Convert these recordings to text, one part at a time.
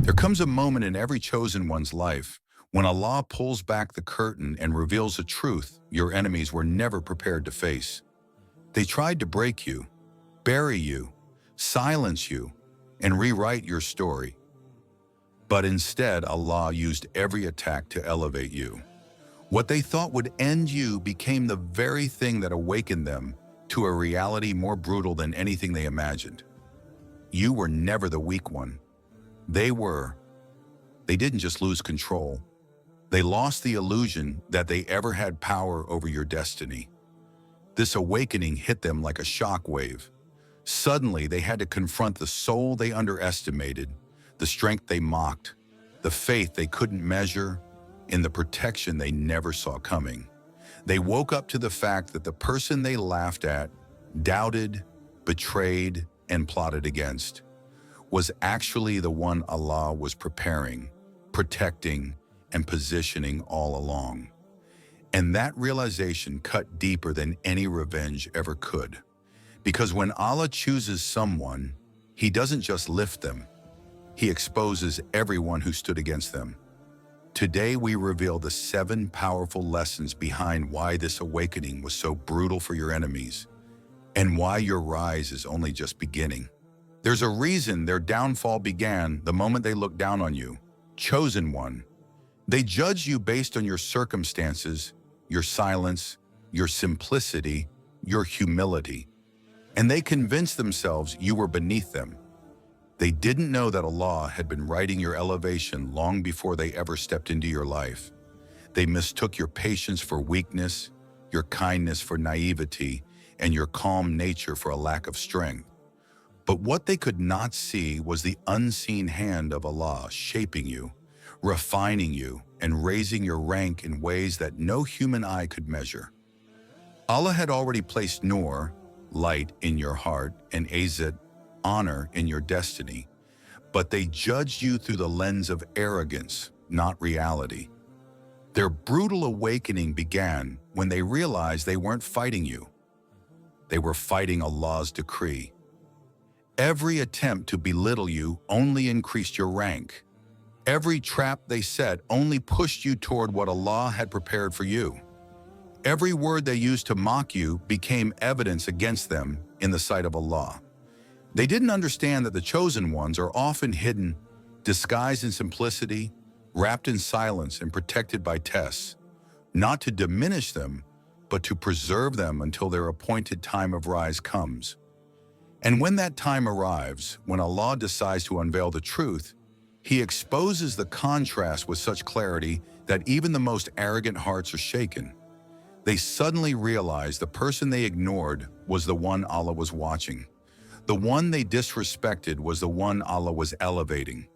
There comes a moment in every chosen one's life when Allah pulls back the curtain and reveals a truth your enemies were never prepared to face. They tried to break you, bury you, silence you, and rewrite your story. But instead, Allah used every attack to elevate you. What they thought would end you became the very thing that awakened them to a reality more brutal than anything they imagined. You were never the weak one. They were. They didn't just lose control. They lost the illusion that they ever had power over your destiny. This awakening hit them like a shock wave. Suddenly, they had to confront the soul they underestimated, the strength they mocked, the faith they couldn't measure, and the protection they never saw coming. They woke up to the fact that the person they laughed at, doubted, betrayed, and plotted against was actually the one Allah was preparing, protecting, and positioning all along. And that realization cut deeper than any revenge ever could. Because when Allah chooses someone, He doesn't just lift them, He exposes everyone who stood against them. Today we reveal the 7 powerful lessons behind why this awakening was so brutal for your enemies, and why your rise is only just beginning. There's a reason their downfall began the moment they looked down on you, chosen one. They judged you based on your circumstances, your silence, your simplicity, your humility, and they convinced themselves you were beneath them. They didn't know that Allah had been writing your elevation long before they ever stepped into your life. They mistook your patience for weakness, your kindness for naivety, and your calm nature for a lack of strength. But what they could not see was the unseen hand of Allah shaping you, refining you, and raising your rank in ways that no human eye could measure. Allah had already placed Nur, light, in your heart, and Azat, honor, in your destiny, but they judged you through the lens of arrogance, not reality. Their brutal awakening began when they realized they weren't fighting you. They were fighting Allah's decree. Every attempt to belittle you only increased your rank. Every trap they set only pushed you toward what Allah had prepared for you. Every word they used to mock you became evidence against them in the sight of Allah. They didn't understand that the chosen ones are often hidden, disguised in simplicity, wrapped in silence, and protected by tests, not to diminish them, but to preserve them until their appointed time of rise comes. And when that time arrives, when Allah decides to unveil the truth, He exposes the contrast with such clarity that even the most arrogant hearts are shaken. They suddenly realize the person they ignored was the one Allah was watching. The one they disrespected was the one Allah was elevating.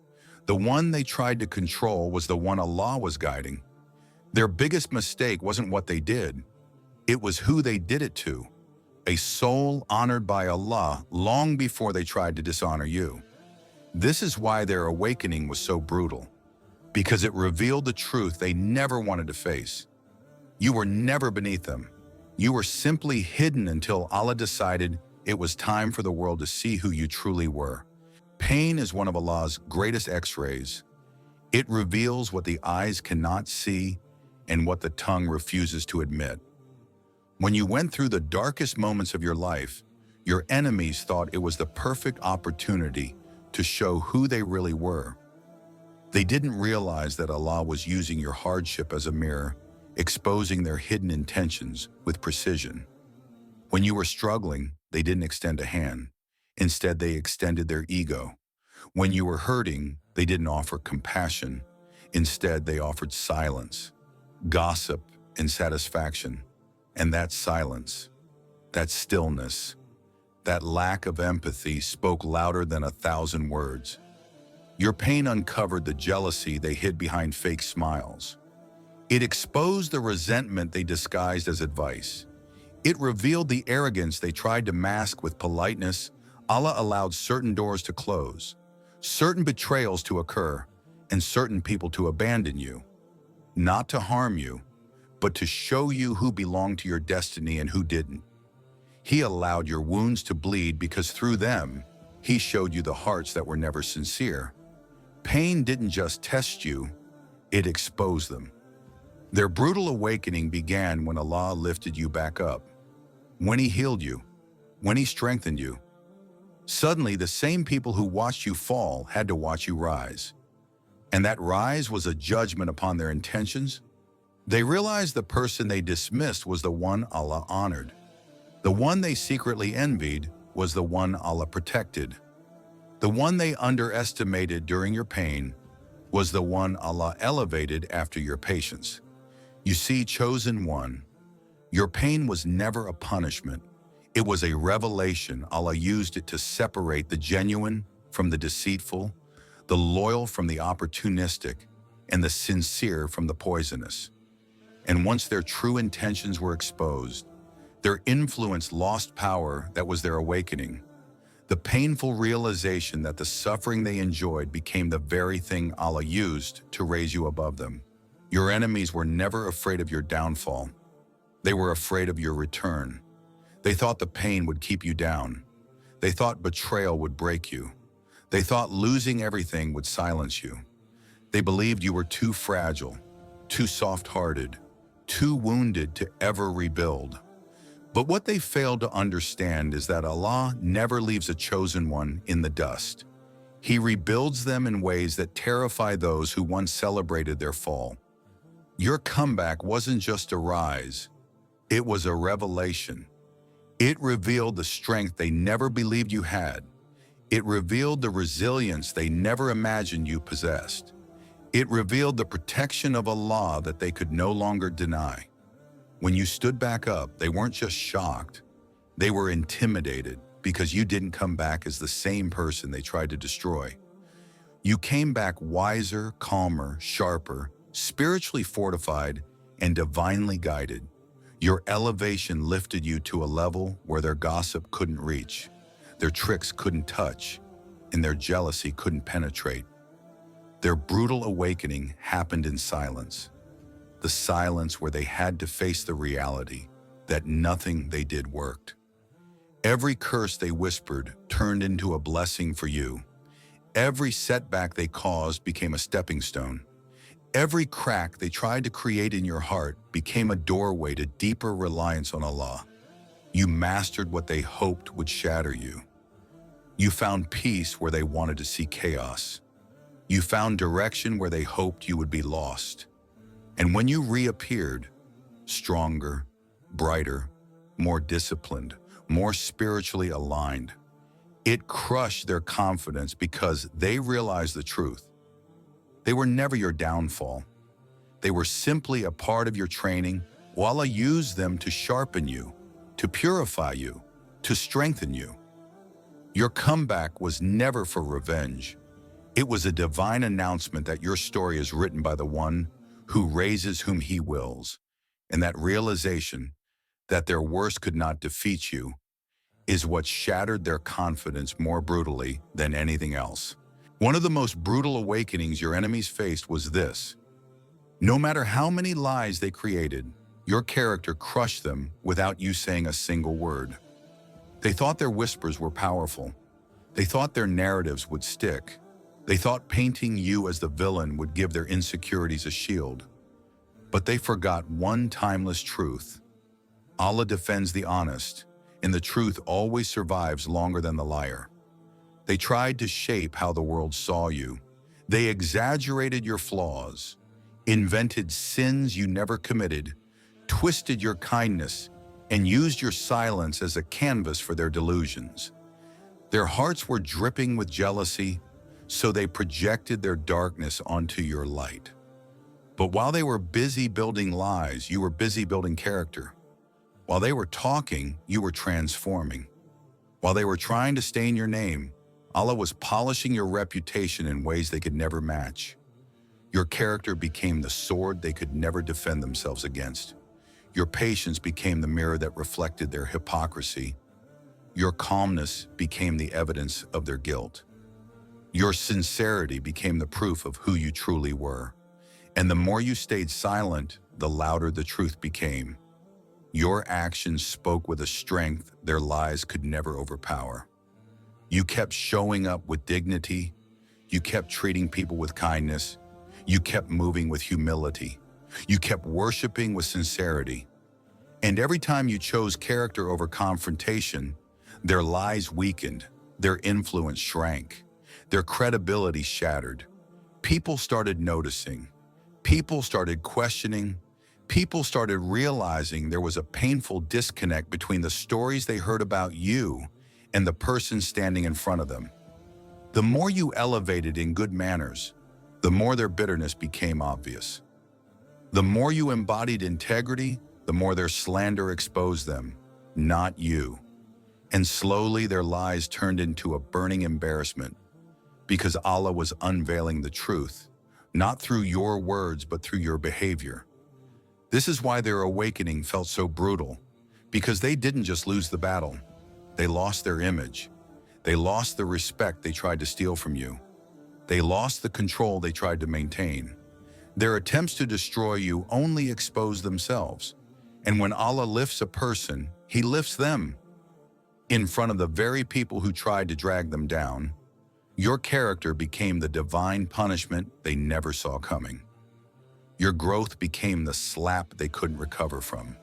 The one they tried to control was the one Allah was guiding. Their biggest mistake wasn't what they did, it was who they did it to. A soul honored by Allah long before they tried to dishonor you. This is why their awakening was so brutal, because it revealed the truth they never wanted to face. You were never beneath them. You were simply hidden until Allah decided it was time for the world to see who you truly were. Pain is one of Allah's greatest X-rays. It reveals what the eyes cannot see and what the tongue refuses to admit. When you went through the darkest moments of your life, your enemies thought it was the perfect opportunity to show who they really were. They didn't realize that Allah was using your hardship as a mirror, exposing their hidden intentions with precision. When you were struggling, they didn't extend a hand. Instead, they extended their ego. When you were hurting, they didn't offer compassion. Instead, they offered silence, gossip, and satisfaction. And that silence, that stillness, that lack of empathy spoke louder than 1,000 words. Your pain uncovered the jealousy they hid behind fake smiles. It exposed the resentment they disguised as advice. It revealed the arrogance they tried to mask with politeness. Allah allowed certain doors to close, certain betrayals to occur, and certain people to abandon you, not to harm you, but to show you who belonged to your destiny and who didn't. He allowed your wounds to bleed because through them, He showed you the hearts that were never sincere. Pain didn't just test you, it exposed them. Their brutal awakening began when Allah lifted you back up, when He healed you, when He strengthened you. Suddenly, the same people who watched you fall had to watch you rise. And that rise was a judgment upon their intentions. They realized the person they dismissed was the one Allah honored. The one they secretly envied was the one Allah protected. The one they underestimated during your pain was the one Allah elevated after your patience. You see, chosen one, your pain was never a punishment. It was a revelation. Allah used it to separate the genuine from the deceitful, the loyal from the opportunistic, and the sincere from the poisonous. And once their true intentions were exposed, their influence lost power. That was their awakening. The painful realization that the suffering they enjoyed became the very thing Allah used to raise you above them. Your enemies were never afraid of your downfall. They were afraid of your return. They thought the pain would keep you down. They thought betrayal would break you. They thought losing everything would silence you. They believed you were too fragile, too soft-hearted, too wounded to ever rebuild. But what they failed to understand is that Allah never leaves a chosen one in the dust. He rebuilds them in ways that terrify those who once celebrated their fall. Your comeback wasn't just a rise, it was a revelation. It revealed the strength they never believed you had. It revealed the resilience they never imagined you possessed. It revealed the protection of Allah that they could no longer deny. When you stood back up, they weren't just shocked. They were intimidated because you didn't come back as the same person they tried to destroy. You came back wiser, calmer, sharper, spiritually fortified, and divinely guided. Your elevation lifted you to a level where their gossip couldn't reach, their tricks couldn't touch, and their jealousy couldn't penetrate. Their brutal awakening happened in silence. The silence where they had to face the reality that nothing they did worked. Every curse they whispered turned into a blessing for you. Every setback they caused became a stepping stone. Every crack they tried to create in your heart became a doorway to deeper reliance on Allah. You mastered what they hoped would shatter you. You found peace where they wanted to see chaos. You found direction where they hoped you would be lost. And when you reappeared, stronger, brighter, more disciplined, more spiritually aligned, it crushed their confidence because they realized the truth. They were never your downfall. They were simply a part of your training. Allah used them to sharpen you, to purify you, to strengthen you. Your comeback was never for revenge. It was a divine announcement that your story is written by the one who raises whom He wills, and that realization that their worst could not defeat you is what shattered their confidence more brutally than anything else. One of the most brutal awakenings your enemies faced was this. No matter how many lies they created, your character crushed them without you saying a single word. They thought their whispers were powerful. They thought their narratives would stick. They thought painting you as the villain would give their insecurities a shield. But they forgot one timeless truth. Allah defends the honest, and the truth always survives longer than the liar. They tried to shape how the world saw you. They exaggerated your flaws, invented sins you never committed, twisted your kindness, and used your silence as a canvas for their delusions. Their hearts were dripping with jealousy, so they projected their darkness onto your light. But while they were busy building lies, you were busy building character. While they were talking, you were transforming. While they were trying to stain your name, Allah was polishing your reputation in ways they could never match. Your character became the sword they could never defend themselves against. Your patience became the mirror that reflected their hypocrisy. Your calmness became the evidence of their guilt. Your sincerity became the proof of who you truly were. And the more you stayed silent, the louder the truth became. Your actions spoke with a strength their lies could never overpower. You kept showing up with dignity. You kept treating people with kindness. You kept moving with humility. You kept worshiping with sincerity. And every time you chose character over confrontation, their lies weakened, their influence shrank, their credibility shattered. People started noticing. People started questioning. People started realizing there was a painful disconnect between the stories they heard about you and the person standing in front of them. The more you elevated in good manners, the more their bitterness became obvious. The more you embodied integrity, the more their slander exposed them, not you. And slowly their lies turned into a burning embarrassment because Allah was unveiling the truth, not through your words but through your behavior. This is why their awakening felt so brutal, because they didn't just lose the battle. They lost their image. They lost the respect they tried to steal from you. They lost the control they tried to maintain. Their attempts to destroy you only expose themselves. And when Allah lifts a person, He lifts them. In front of the very people who tried to drag them down, your character became the divine punishment they never saw coming. Your growth became the slap they couldn't recover from.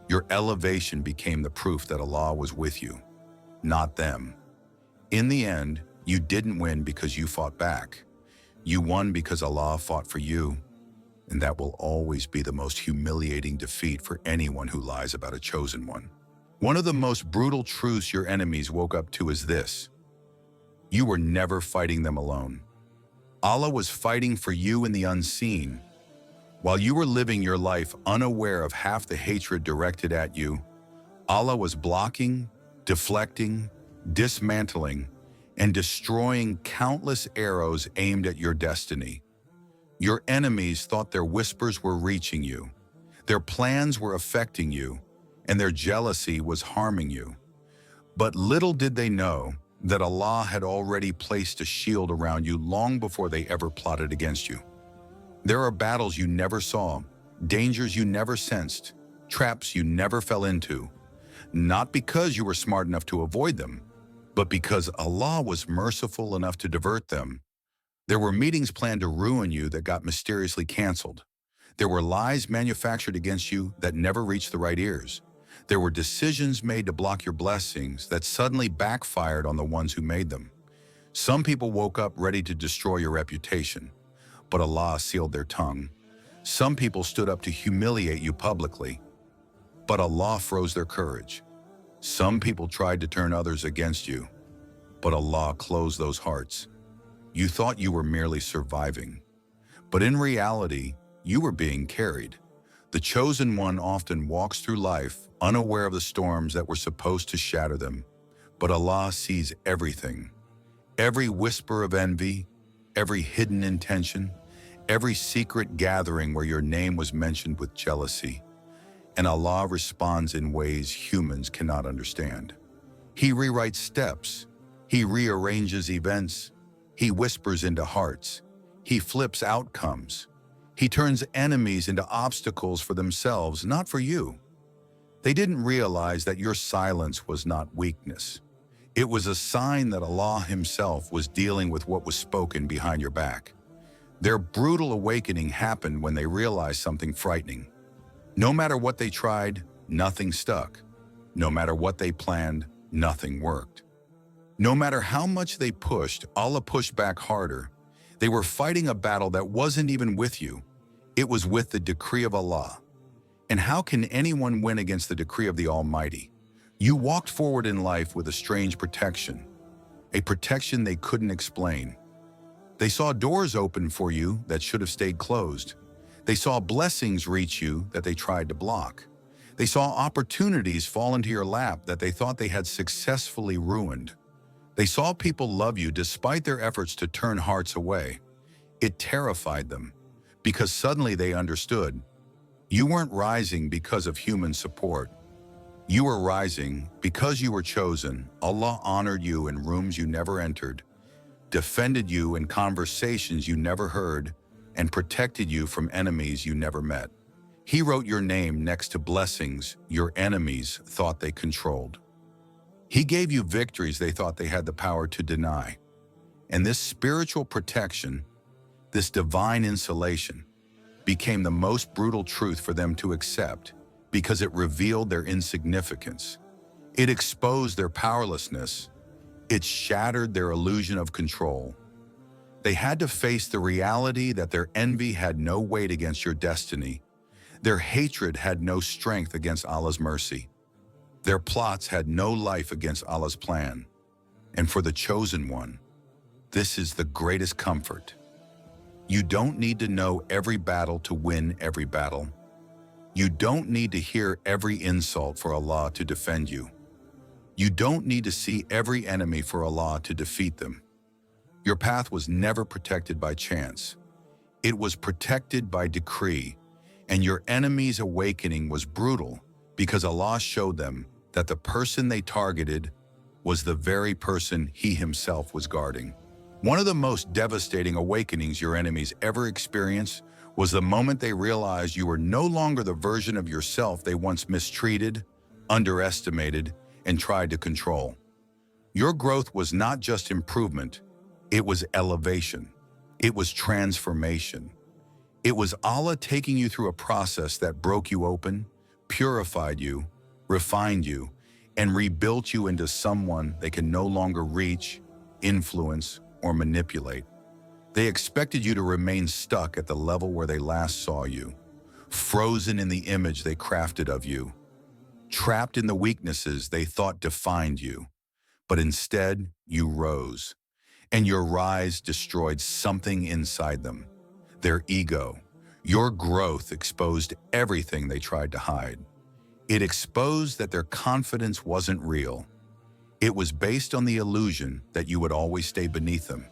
Your elevation became the proof that Allah was with you, not them. In the end, you didn't win because you fought back. You won because Allah fought for you, and that will always be the most humiliating defeat for anyone who lies about a chosen one. One of the most brutal truths your enemies woke up to is this: you were never fighting them alone. Allah was fighting for you in the unseen. While you were living your life unaware of half the hatred directed at you, Allah was blocking, deflecting, dismantling, and destroying countless arrows aimed at your destiny. Your enemies thought their whispers were reaching you, their plans were affecting you, and their jealousy was harming you. But little did they know that Allah had already placed a shield around you long before they ever plotted against you. There are battles you never saw, dangers you never sensed, traps you never fell into, not because you were smart enough to avoid them, but because Allah was merciful enough to divert them. There were meetings planned to ruin you that got mysteriously canceled. There were lies manufactured against you that never reached the right ears. There were decisions made to block your blessings that suddenly backfired on the ones who made them. Some people woke up ready to destroy your reputation, but Allah sealed their tongue. Some people stood up to humiliate you publicly, but Allah froze their courage. Some people tried to turn others against you, but Allah closed those hearts. You thought you were merely surviving, but in reality, you were being carried. The chosen one often walks through life unaware of the storms that were supposed to shatter them, but Allah sees everything. Every whisper of envy, every hidden intention, every secret gathering where your name was mentioned with jealousy. And Allah responds in ways humans cannot understand. He rewrites steps. He rearranges events. He whispers into hearts. He flips outcomes. He turns enemies into obstacles for themselves, not for you. They didn't realize that your silence was not weakness. It was a sign that Allah Himself was dealing with what was spoken behind your back. Their brutal awakening happened when they realized something frightening. No matter what they tried, nothing stuck. No matter what they planned, nothing worked. No matter how much they pushed, Allah pushed back harder. They were fighting a battle that wasn't even with you. It was with the decree of Allah. And how can anyone win against the decree of the Almighty? You walked forward in life with a strange protection, a protection they couldn't explain. They saw doors open for you that should have stayed closed. They saw blessings reach you that they tried to block. They saw opportunities fall into your lap that they thought they had successfully ruined. They saw people love you despite their efforts to turn hearts away. It terrified them because suddenly they understood. You weren't rising because of human support. You were rising because you were chosen. Allah honored you in rooms you never entered, defended you in conversations you never heard, and protected you from enemies you never met. He wrote your name next to blessings your enemies thought they controlled. He gave you victories they thought they had the power to deny. And this spiritual protection, this divine insulation, became the most brutal truth for them to accept because it revealed their insignificance. It exposed their powerlessness. It shattered their illusion of control. They had to face the reality that their envy had no weight against your destiny. Their hatred had no strength against Allah's mercy. Their plots had no life against Allah's plan. And for the chosen one, this is the greatest comfort. You don't need to know every battle to win every battle. You don't need to hear every insult for Allah to defend you. You don't need to see every enemy for Allah to defeat them. Your path was never protected by chance. It was protected by decree, and your enemy's awakening was brutal because Allah showed them that the person they targeted was the very person He Himself was guarding. One of the most devastating awakenings your enemies ever experienced was the moment they realized you were no longer the version of yourself they once mistreated, underestimated, and tried to control. Your growth was not just improvement, it was elevation. It was transformation. It was Allah taking you through a process that broke you open, purified you, refined you, and rebuilt you into someone they can no longer reach, influence, or manipulate. They expected you to remain stuck at the level where they last saw you, frozen in the image they crafted of you, trapped in the weaknesses they thought defined you. But instead, you rose, and your rise destroyed something inside them, their ego. Your growth exposed everything they tried to hide. It exposed that their confidence wasn't real. It was based on the illusion that you would always stay beneath them.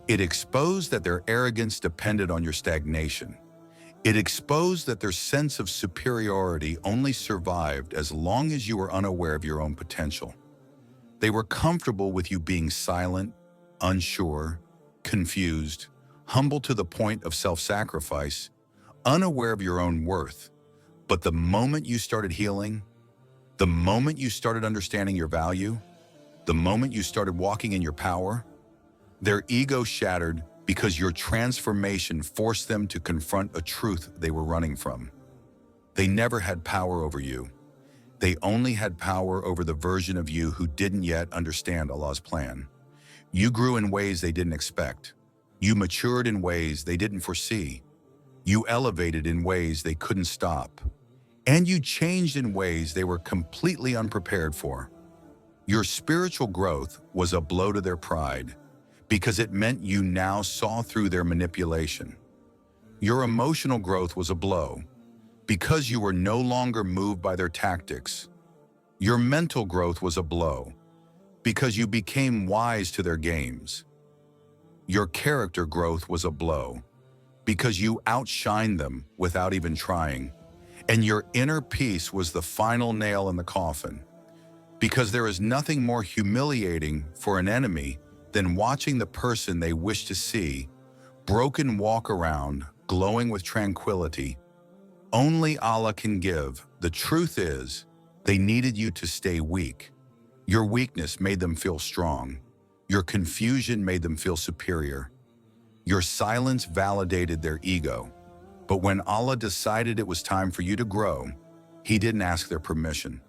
It exposed that their arrogance depended on your stagnation. It exposed that their sense of superiority only survived as long as you were unaware of your own potential. They were comfortable with you being silent, unsure, confused, humble to the point of self-sacrifice, unaware of your own worth. But the moment you started healing, the moment you started understanding your value, the moment you started walking in your power, their ego shattered because your transformation forced them to confront a truth they were running from. They never had power over you. They only had power over the version of you who didn't yet understand Allah's plan. You grew in ways they didn't expect. You matured in ways they didn't foresee. You elevated in ways they couldn't stop. And you changed in ways they were completely unprepared for. Your spiritual growth was a blow to their pride because it meant you now saw through their manipulation. Your emotional growth was a blow because you were no longer moved by their tactics. Your mental growth was a blow because you became wise to their games. Your character growth was a blow because you outshined them without even trying. And your inner peace was the final nail in the coffin, because there is nothing more humiliating for an enemy than watching the person they wish to see broken walk around, glowing with tranquility. Only Allah can give. The truth is, they needed you to stay weak. Your weakness made them feel strong. Your confusion made them feel superior. Your silence validated their ego. But when Allah decided it was time for you to grow, He didn't ask their permission.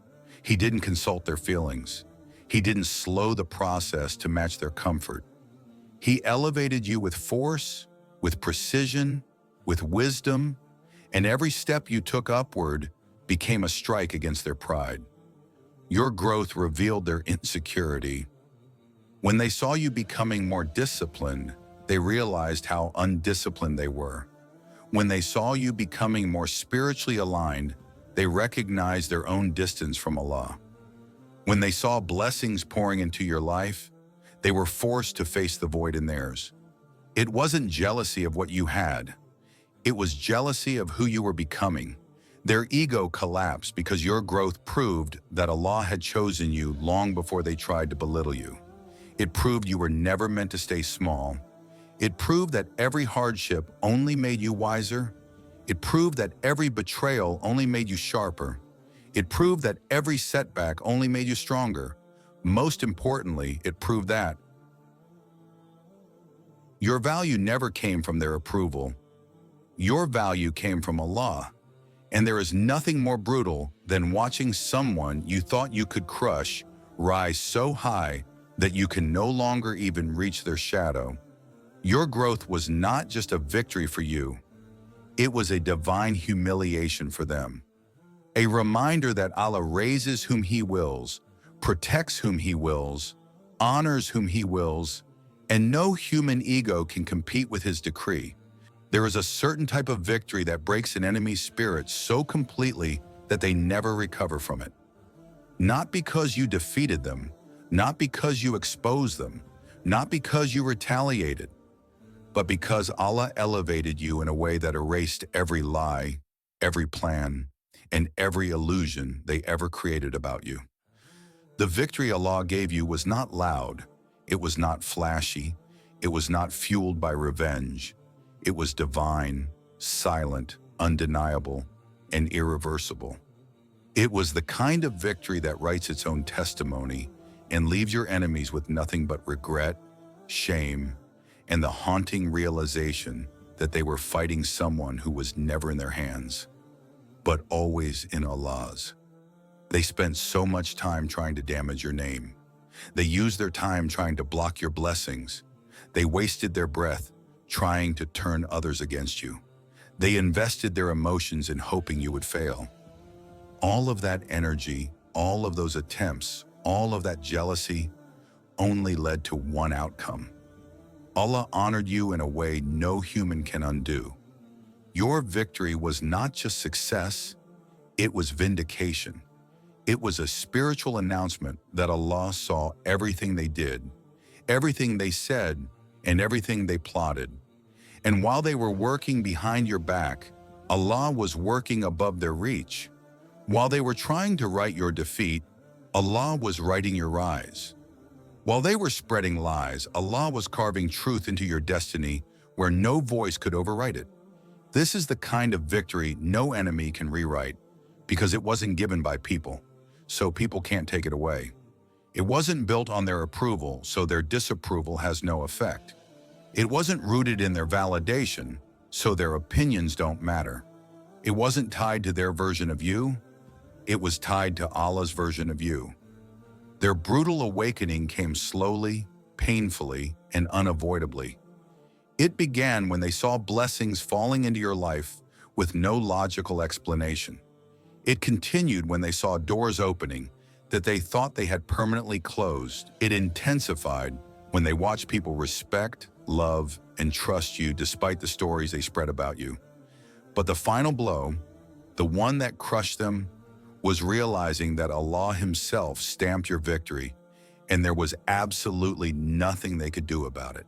He didn't consult their feelings. He didn't slow the process to match their comfort. He elevated you with force, with precision, with wisdom, and every step you took upward became a strike against their pride. Your growth revealed their insecurity. When they saw you becoming more disciplined, they realized how undisciplined they were. When they saw you becoming more spiritually aligned, they recognized their own distance from Allah. When they saw blessings pouring into your life, they were forced to face the void in theirs. It wasn't jealousy of what you had. It was jealousy of who you were becoming. Their ego collapsed because your growth proved that Allah had chosen you long before they tried to belittle you. It proved you were never meant to stay small. It proved that every hardship only made you wiser. It proved that every betrayal only made you sharper. It proved that every setback only made you stronger. Most importantly, it proved that Your value never came from their approval. Your value came from Allah. And there is nothing more brutal than watching someone you thought you could crush rise so high that you can no longer even reach their shadow. Your growth was not just a victory for you, it was a divine humiliation for them. A reminder that Allah raises whom He wills, protects whom He wills, honors whom He wills, and no human ego can compete with His decree. There is a certain type of victory that breaks an enemy's spirit so completely that they never recover from it. Not because you defeated them, not because you exposed them, not because you retaliated, but because Allah elevated you in a way that erased every lie, every plan, and every illusion they ever created about you. The victory Allah gave you was not loud, it was not flashy, it was not fueled by revenge. It was divine, silent, undeniable, and irreversible. It was the kind of victory that writes its own testimony and leaves your enemies with nothing but regret, shame, and the haunting realization that they were fighting someone who was never in their hands, but always in Allah's. They spent so much time trying to damage your name. They used their time trying to block your blessings. They wasted their breath trying to turn others against you. They invested their emotions in hoping you would fail. All of that energy, all of those attempts, all of that jealousy only led to one outcome. Allah honored you in a way no human can undo. Your victory was not just success, it was vindication. It was a spiritual announcement that Allah saw everything they did, everything they said, and everything they plotted. And while they were working behind your back, Allah was working above their reach. While they were trying to write your defeat, Allah was writing your rise. While they were spreading lies, Allah was carving truth into your destiny where no voice could overwrite it. This is the kind of victory no enemy can rewrite because it wasn't given by people, so people can't take it away. It wasn't built on their approval, so their disapproval has no effect. It wasn't rooted in their validation, so their opinions don't matter. It wasn't tied to their version of you, it was tied to Allah's version of you. Their brutal awakening came slowly, painfully, and unavoidably. It began when they saw blessings falling into your life with no logical explanation. It continued when they saw doors opening that they thought they had permanently closed. It intensified when they watched people respect, love, and trust you despite the stories they spread about you. But the final blow, the one that crushed them, was realizing that Allah Himself stamped your victory and there was absolutely nothing they could do about it.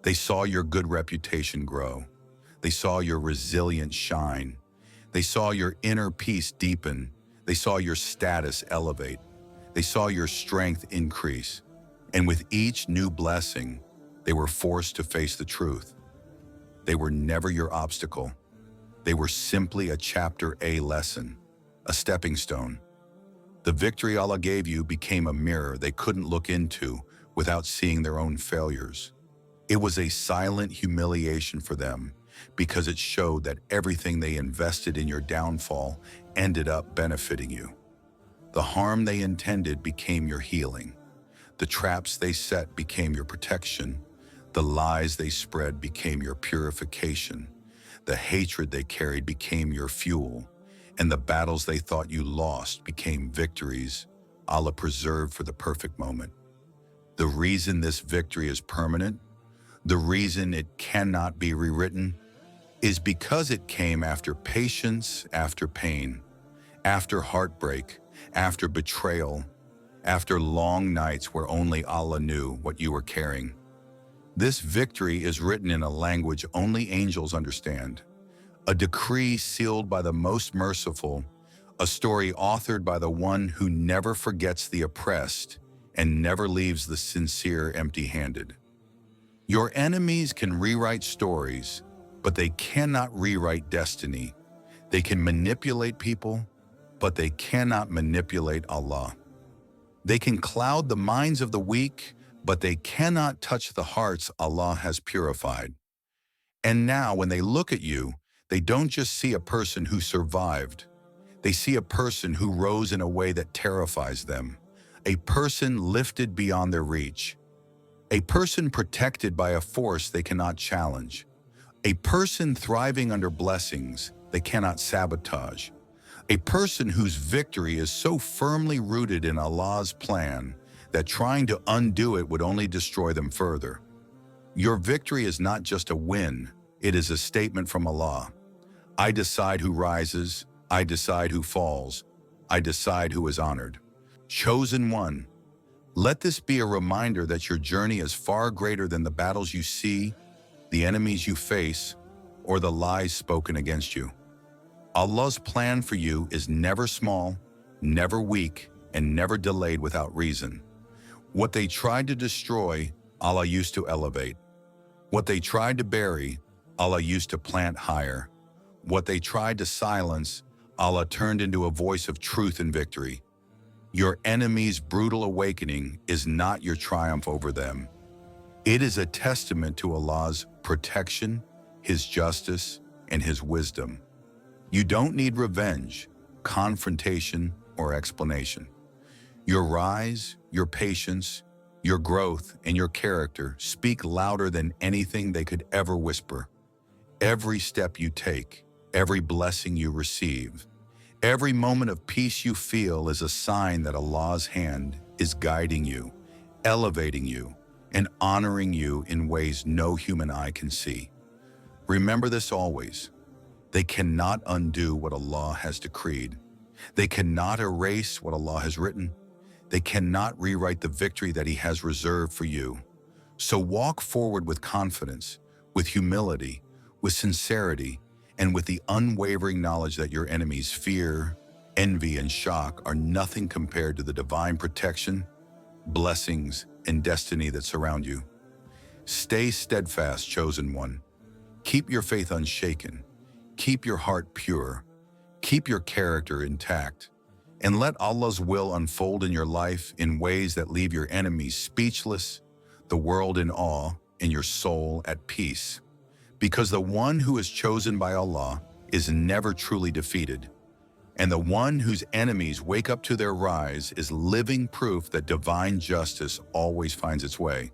They saw your good reputation grow. They saw your resilience shine. They saw your inner peace deepen. They saw your status elevate. They saw your strength increase. And with each new blessing, they were forced to face the truth. They were never your obstacle. They were simply a chapter A lesson, a stepping stone. The victory Allah gave you became a mirror they couldn't look into without seeing their own failures. It was a silent humiliation for them because it showed that everything they invested in your downfall ended up benefiting you. The harm they intended became your healing. The traps they set became your protection. The lies they spread became your purification. The hatred they carried became your fuel. And the battles they thought you lost became victories Allah preserved for the perfect moment. The reason this victory is permanent, the reason it cannot be rewritten, is because it came after patience, after pain, after heartbreak, after betrayal, after long nights where only Allah knew what you were carrying. This victory is written in a language only angels understand, a decree sealed by the most merciful, a story authored by the one who never forgets the oppressed and never leaves the sincere empty-handed. Your enemies can rewrite stories, but they cannot rewrite destiny. They can manipulate people, but they cannot manipulate Allah. They can cloud the minds of the weak, but they cannot touch the hearts Allah has purified. And now when they look at you, they don't just see a person who survived. They see a person who rose in a way that terrifies them, a person lifted beyond their reach, a person protected by a force they cannot challenge, a person thriving under blessings they cannot sabotage, a person whose victory is so firmly rooted in Allah's plan that trying to undo it would only destroy them further. Your victory is not just a win, it is a statement from Allah. I decide who rises, I decide who falls, I decide who is honored. Chosen one, let this be a reminder that your journey is far greater than the battles you see, the enemies you face, or the lies spoken against you. Allah's plan for you is never small, never weak, and never delayed without reason. What they tried to destroy, Allah used to elevate. What they tried to bury, Allah used to plant higher. What they tried to silence, Allah turned into a voice of truth and victory. Your enemy's brutal awakening is not your triumph over them. It is a testament to Allah's protection, His justice, and His wisdom. You don't need revenge, confrontation, or explanation. Your rise, your patience, your growth, and your character speak louder than anything they could ever whisper. Every step you take, every blessing you receive, every moment of peace you feel is a sign that Allah's hand is guiding you, elevating you, and honoring you in ways no human eye can see. Remember this always. They cannot undo what Allah has decreed. They cannot erase what Allah has written. They cannot rewrite the victory that He has reserved for you. So walk forward with confidence, with humility, with sincerity, and with the unwavering knowledge that your enemies' fear, envy, and shock are nothing compared to the divine protection, blessings, and destiny that surround you. Stay steadfast, chosen one. Keep your faith unshaken. Keep your heart pure. Keep your character intact. And let Allah's will unfold in your life in ways that leave your enemies speechless, the world in awe, and your soul at peace. Because the one who is chosen by Allah is never truly defeated, and the one whose enemies wake up to their rise is living proof that divine justice always finds its way.